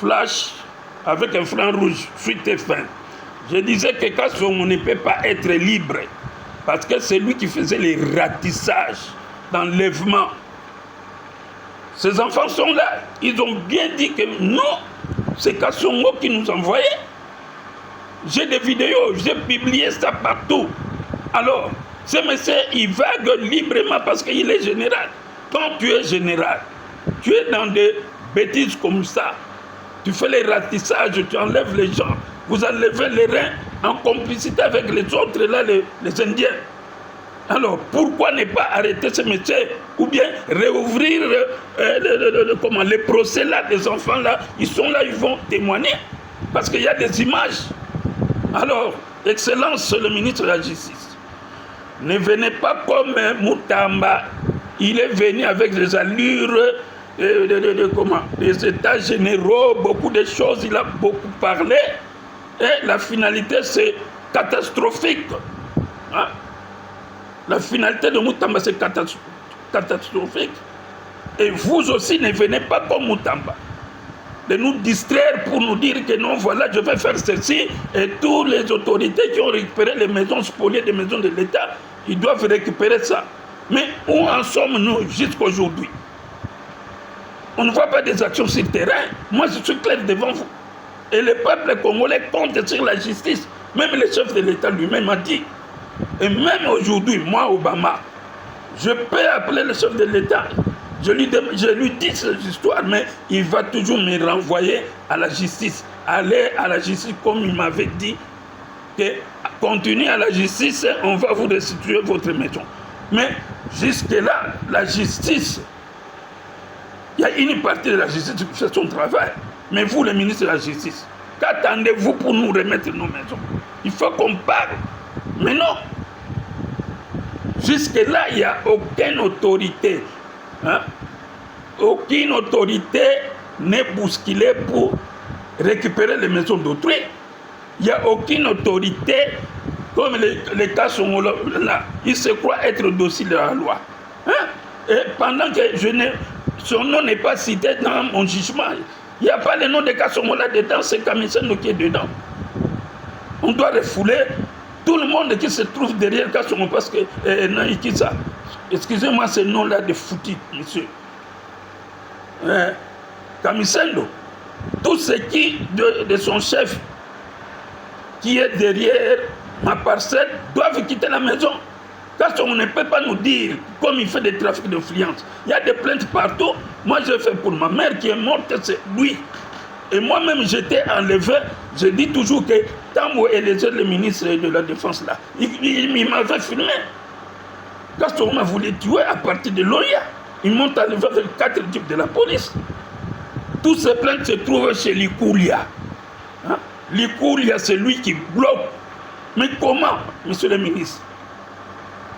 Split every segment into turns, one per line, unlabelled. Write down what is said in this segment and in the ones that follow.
flash avec un franc rouge, suite et fin. Je disais que Kasongo ne peut pas être libre parce que c'est lui qui faisait les ratissages d'enlèvement. Ces enfants sont là. Ils ont bien dit que non, c'est Kasongo qui nous envoyait. J'ai des vidéos, j'ai publié ça partout. Alors, ce monsieur, il vague librement parce qu'il est général. Quand tu es général, tu es dans des bêtises comme ça. Tu fais les ratissages, tu enlèves les gens. Vous enlevez les reins en complicité avec les autres, là, les Indiens. Alors, pourquoi ne pas arrêter ce métier ou bien réouvrir les procès là des enfants là? Ils sont là, ils vont témoigner parce qu'il y a des images. Alors, Excellence le ministre de la Justice, ne venez pas comme Moutamba. Il est venu avec des allures, des états généraux, beaucoup de choses, il a beaucoup parlé. Et la finalité, c'est catastrophique. Hein? La finalité de Moutamba, c'est catastrophique. Et vous aussi, ne venez pas comme Moutamba, de nous distraire pour nous dire que non, voilà, je vais faire ceci. Et toutes les autorités qui ont récupéré les maisons spoliées des maisons de l'État, ils doivent récupérer ça. Mais où en sommes-nous jusqu'aujourd'hui? On ne voit pas des actions sur le terrain. Moi, je suis clair devant vous. Et le peuple congolais compte sur la justice. Même le chef de l'État lui-même a dit. Et même aujourd'hui, moi, Obama, je peux appeler le chef de l'État. Je lui dis cette histoire, mais il va toujours me renvoyer à la justice. Allez à la justice comme il m'avait dit. Que continuez à la justice, on va vous restituer votre maison. Mais jusque-là, la justice, il y a une partie de la justice qui fait son travail. Mais vous, le ministre de la Justice, qu'attendez-vous pour nous remettre nos maisons? Il faut qu'on parle. Mais non. Jusque-là, il n'y a aucune autorité. Hein? Aucune autorité n'est bousculée pour récupérer les maisons d'autrui. Il n'y a aucune autorité, comme les cas sont là, ils se croient être docile de la loi. Hein? Et pendant que son nom n'est pas cité dans mon jugement, il n'y a pas le nom de Kasongo là dedans, c'est Kamisendo qui est dedans. On doit refouler tout le monde qui se trouve derrière Kasongo parce que Naïkisa, excusez-moi ce nom-là de foutu, monsieur. Kamisendo, tout ce qui de son chef qui est derrière ma parcelle doivent quitter la maison. Parce qu'on ne peut pas nous dire, comme il fait des trafics d'influence. Il y a des plaintes partout. Moi, je fais pour ma mère qui est morte, c'est lui. Et moi-même, j'étais enlevé. Je dis toujours que Tambo et le ministre de la Défense, là, il m'avait filmé. Quand on m'a voulu tuer à partir de l'OIA, ils m'ont enlevé avec 4 types de la police. Toutes ces plaintes se trouvent chez Likoulia. Hein? Likoulia, c'est lui qui bloque. Mais comment, monsieur le ministre?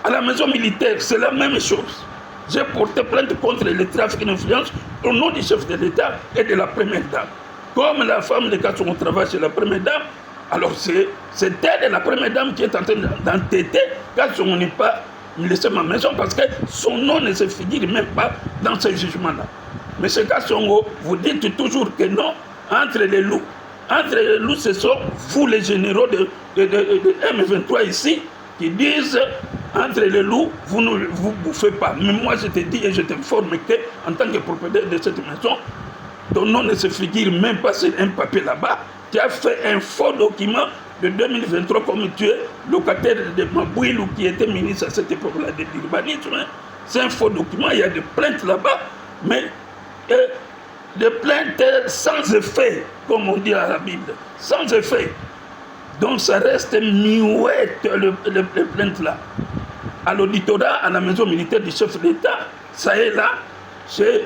À la maison militaire, c'est la même chose. J'ai porté plainte contre le trafic d'influence au nom du chef de l'État et de la première dame. Comme la femme de Kasongo travaille chez la première dame, alors c'est elle, la première dame, qui est en train d'entêter Kasongo n'est pas laissé ma maison parce que son nom ne se figure même pas dans ce jugement-là. Mais ce Kasongo, vous dites toujours que non, entre les loups. Entre les loups, ce sont vous les généraux de M23 ici qui disent entre les loups, vous ne vous bouffez pas. Mais moi, je te dis et je t'informe qu'en tant que propriétaire de cette maison, ton nom ne se figure même pas sur un papier là-bas. Tu as fait un faux document de 2023 comme tu es locataire de Mabouilou qui était ministre à cette époque-là de l'urbanisme. C'est un faux document, il y a des plaintes là-bas, mais des plaintes sans effet, comme on dit à la Bible, sans effet. Donc ça reste muette, les plaintes là. À l'auditorat, à la maison militaire du chef de l'État, ça est là, chez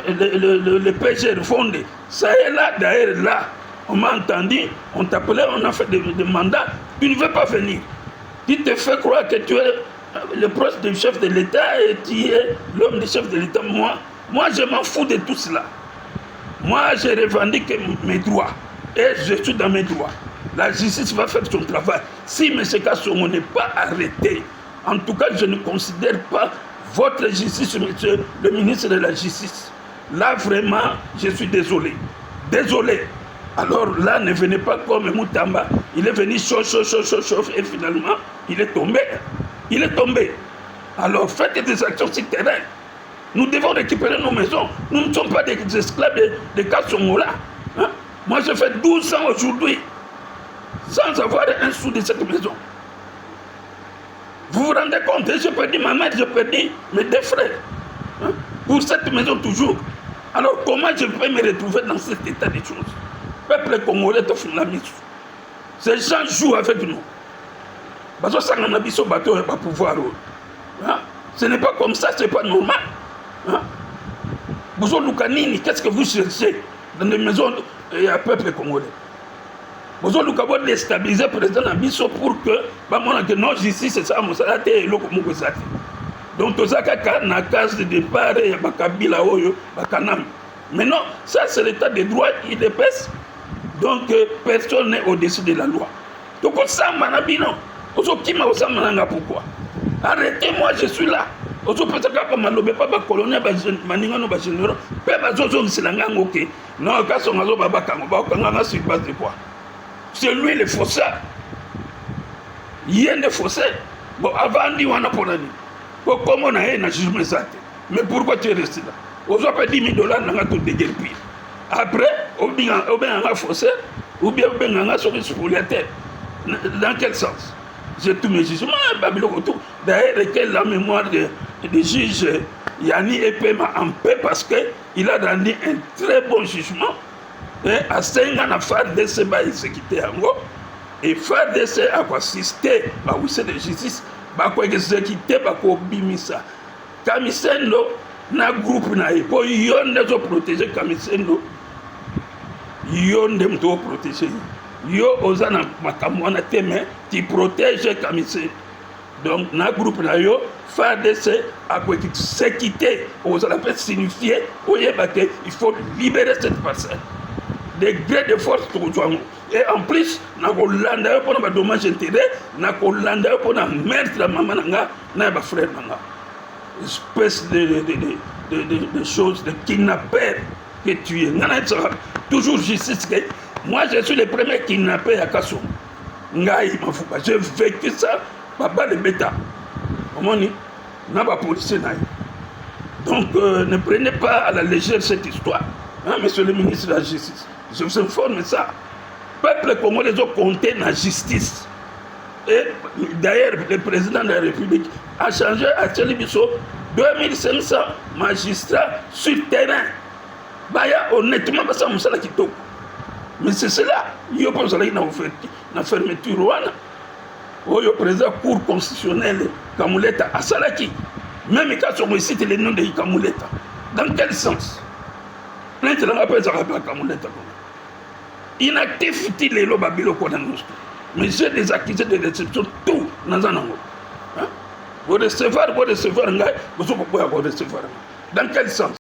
le PG fondé, ça est là, d'ailleurs là, on m'a entendu, on t'appelait, on a fait des mandats, tu ne veux pas venir. Tu te fais croire que tu es le proche du chef de l'État et tu es l'homme du chef de l'État. Moi, je m'en fous de tout cela. Moi, je revendique mes droits et je suis dans mes droits. La justice va faire son travail. Si M. Kasongo n'est pas arrêté, en tout cas, je ne considère pas votre justice, monsieur le ministre de la Justice. Là, vraiment, je suis désolé. désolé. Alors là, ne venez pas comme Moutamba. Il est venu chauffe, et finalement, il est tombé. Il est tombé. Alors faites des actions sur le terrain. Nous devons récupérer nos maisons. Nous ne sommes pas des esclaves de Kassongola. Hein? Moi, je fais 12 ans aujourd'hui sans avoir un sou de cette maison. Vous vous rendez compte, j'ai perdu ma mère, j'ai perdu mes 2 frères. Hein? Pour cette maison toujours. Alors comment je peux me retrouver dans cet état de choses? Peuple congolais te font la mise. Ces gens jouent avec nous. Parce que ça n'a pas de bateau et pas pouvoir. Hein? Ce n'est pas comme ça, ce n'est pas normal. Hein? Qu'est-ce que vous cherchez dans des maisons et un peuple congolais? Vous avez déstabilisé le président Nabiso pour que non, justice, c'est ça, et l'autre. Donc, tout ça, na case de départ, il y a Bakabila, Bakanam. Mais non, ça, c'est l'état de droit, il dépasse. Donc, personne n'est au-dessus de la loi. Donc, ça, Manabino, pourquoi? Arrêtez-moi, je suis là. Non, c'est lui le faussaire. Il y a des faussaires. Bon, avant, on a pour l'année. Comment on a un jugement ça? Mais pourquoi tu es resté là? On a pas 10 000 $, on a tout déguerpi. Après, on a un faussaire, ou bien on a un spoliateur. Dans quel sens? J'ai tous mes jugements, d'ailleurs, la mémoire de juge Yanni Epema en paix parce qu'il a rendu un très bon jugement. À 5 ans, FARDC a exécuté en gros. Et FARDC a assisté à l'huissier de justice, a exécuté, a bimisa. Kamisendo, na groupe na pour yon de protéger Kamisendo. Yon de protéger. Yo ozana makamwana teme qui protège Kamisendo. Donc, na groupe na yo, FARDC a exécuté, ozana peut signifier, il faut libérer cette personne. Degré de force et en plus na kolanda pour na dommage intérêt na kolanda pour na meurtre la maman nanga na ba frère nanga espèce de choses de kidnappeurs que tu es toujours justice que moi je suis le premier kidnappé à Kasso ngai mafuka j'ai vécu ça papa de bêta omoni na ba policier na donc ne prenez pas à la légère cette histoire hein, monsieur le ministre de la justice. Je vous informe ça. Le peuple congolais a compté dans la justice. Et d'ailleurs, le président de la République a changé à Tchélibiso 2500 magistrats sur le terrain. Baya honnêtement, ça me semble qu'il mais c'est cela. Il y a pas de fermeture. Le président cour constitutionnelle Kamuleta à Salaki. Même quand on cite le nom de Kamuleta. Dans quel sens? Plainte de la paix à Kamuleta. Inactif les lois babilo mais j'ai des accusés de réception tout dans un angle. Vous recevoir, vous recevoir, dans quel sens?